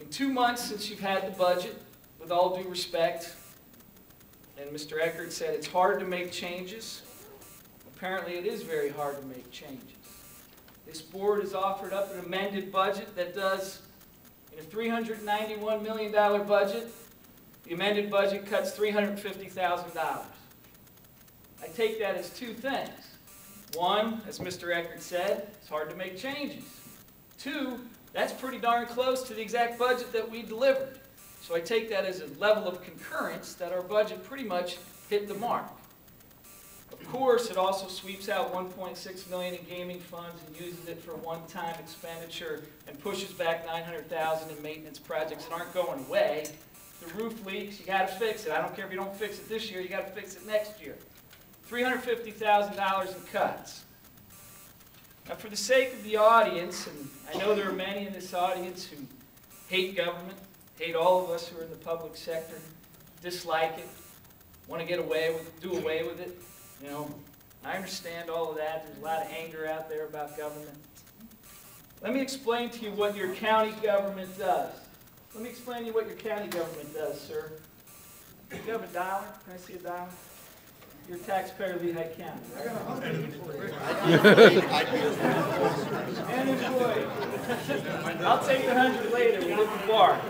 In 2 months since you've had the budget, with all due respect, and Mr. Eckert said it's hard to make changes. Apparently it is very hard to make changes. This board has offered up an amended budget that does, in a $391 million budget, the amended budget cuts $350,000. I take that as two things. One, as Mr. Eckert said, it's hard to make changes. Two, that's pretty darn close to the exact budget that we delivered. So I take that as a level of concurrence that our budget pretty much hit the mark. Of course, it also sweeps out $1.6 million in gaming funds and uses it for one-time expenditure and pushes back $900,000 in maintenance projects that aren't going away. The roof leaks, you got to fix it. I don't care if you don't fix it this year, you got to fix it next year. $350,000 in cuts. Now, for the sake of the audience, and I know there are many in this audience who hate government, hate all of us who are in the public sector, dislike it, want to get away with it, do away with it. You know, I understand all of that. There's a lot of anger out there about government. Let me explain to you what your county government does. Let me explain to you what your county government does, sir. Do you have a dollar? Can I see a dollar? You're a taxpayer of Lehigh County. I got 100 employees. And employees. I'll take the 100 later. We live in the bar.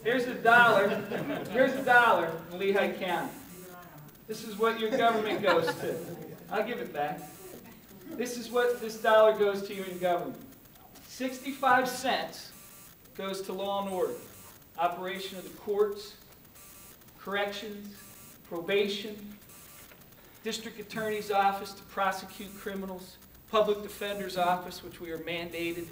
Here's a dollar. Here's a dollar in Lehigh County. This is what your government goes to. I'll give it back. This is what this dollar goes to you in government. 65 cents goes to law and order, operation of the courts, corrections, probation, district attorney's office to prosecute criminals, public defender's office, which we are mandated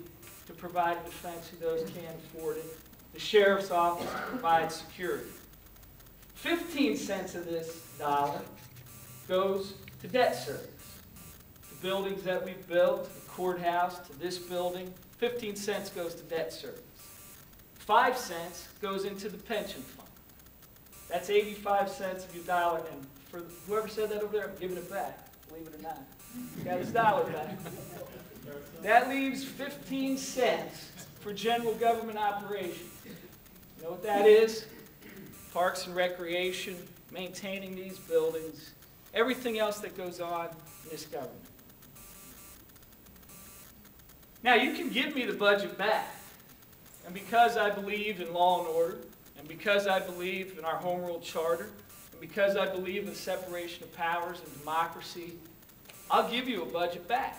to provide defense to those who can't afford it, the sheriff's office to provide security. 15 cents of this dollar goes to debt service. The buildings that we've built, the courthouse, to this building, 15 cents goes to debt service. 5 cents goes into the pension fund. That's 85 cents of your dollar, and for whoever said that over there, I'm giving it back, believe it or not. Got his dollar back. That leaves 15 cents for general government operations. You know what that is? Parks and recreation, maintaining these buildings, everything else that goes on in this government. Now, you can give me the budget back, and because I believe in law and order, and because I believe in our home rule charter, and because I believe in separation of powers and democracy, I'll give you a budget back.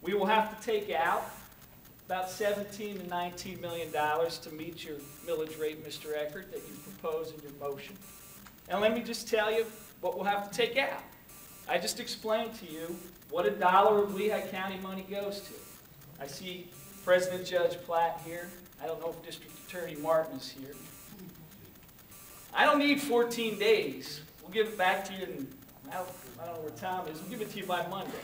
We will have to take out about $17 to $19 million to meet your millage rate, Mr. Eckert, that you propose in your motion. And let me just tell you what we'll have to take out. I just explained to you what a dollar of Lehigh County money goes to. I see President Judge Platt here. I don't know if District Attorney Martin is here. I don't need 14 days. We'll give it back to you in, I don't know where Tom is. We'll give it to you by Monday.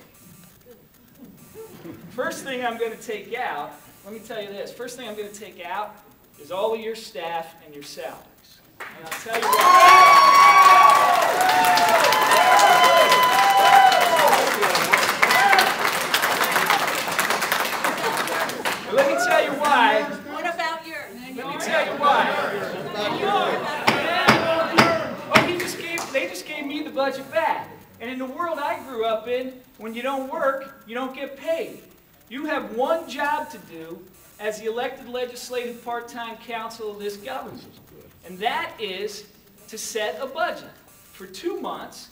First thing I'm going to take out, let me tell you this. First thing I'm going to take out is all of your staff and your salaries. And I'll tell you let me tell you why. What about yours? Let me tell you why. Oh, they just gave me the budget back. And in the world I grew up in, when you don't work, you don't get paid. You have one job to do as the elected legislative part-time council of this government. And that is to set a budget. For 2 months,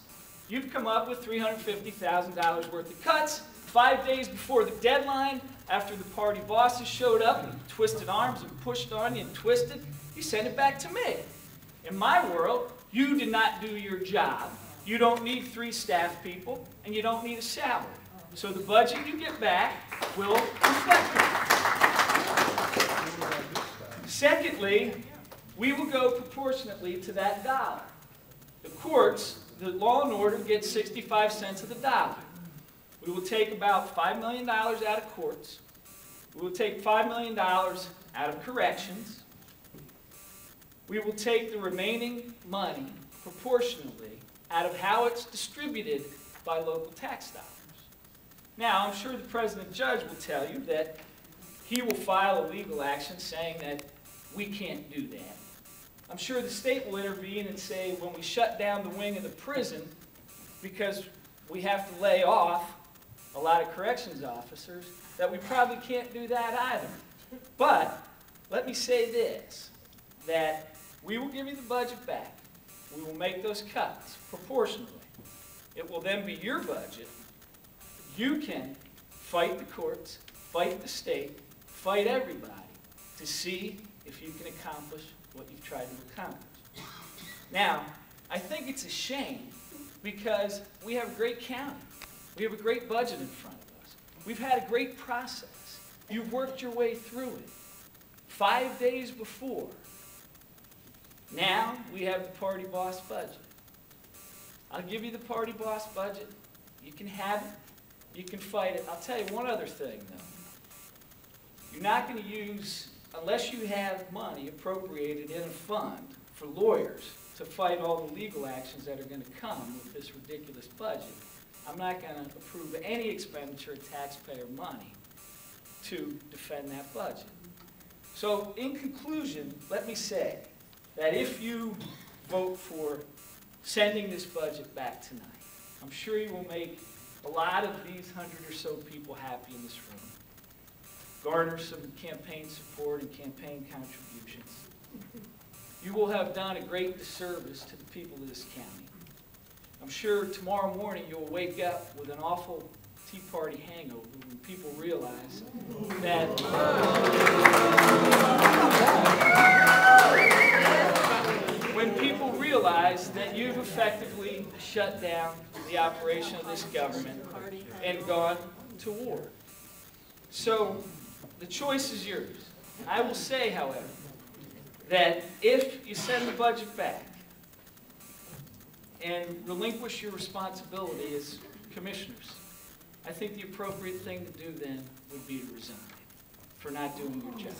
you've come up with $350,000 worth of cuts. 5 days before the deadline, after the party bosses showed up and twisted arms and pushed on you and twisted, you sent it back to me. In my world, you did not do your job. You don't need 3 staff people, and you don't need a salary. So the budget you get back will reflect it. Secondly, we will go proportionately to that dollar. The courts, the law and order, gets 65 cents of the dollar. We will take about $5 million out of courts. We will take $5 million out of corrections. We will take the remaining money proportionally out of how it's distributed by local tax dollars. Now, I'm sure the President Judge will tell you that he will file a legal action saying that we can't do that. I'm sure the state will intervene and say when we shut down the wing of the prison because we have to lay off a lot of corrections officers, that we probably can't do that either. But let me say this, that we will give you the budget back. We will make those cuts proportionally. It will then be your budget. You can fight the courts, fight the state, fight everybody to see if you can accomplish what you've tried to accomplish. Now, I think it's a shame because we have a great county. We have a great budget in front of us. We've had a great process. You've worked your way through it. 5 days before. Now we have the party boss budget. I'll give you the party boss budget. You can have it. You can fight it. I'll tell you one other thing, though. You're not going to use, unless you have money appropriated in a fund for lawyers to fight all the legal actions that are going to come with this ridiculous budget, I'm not going to approve any expenditure of taxpayer money to defend that budget. So in conclusion, let me say that if you vote for sending this budget back tonight, I'm sure you will make a lot of these 100 or so people happy in this room, garner some campaign support and campaign contributions. You will have done a great disservice to the people of this county. I'm sure tomorrow morning you'll wake up with an awful Tea Party hangover when people realize that you've effectively shut down the operation of this government and gone to war. So the choice is yours. I will say, however, that if you send the budget back and relinquish your responsibility as commissioners, I think the appropriate thing to do then would be to resign for not doing your jobs.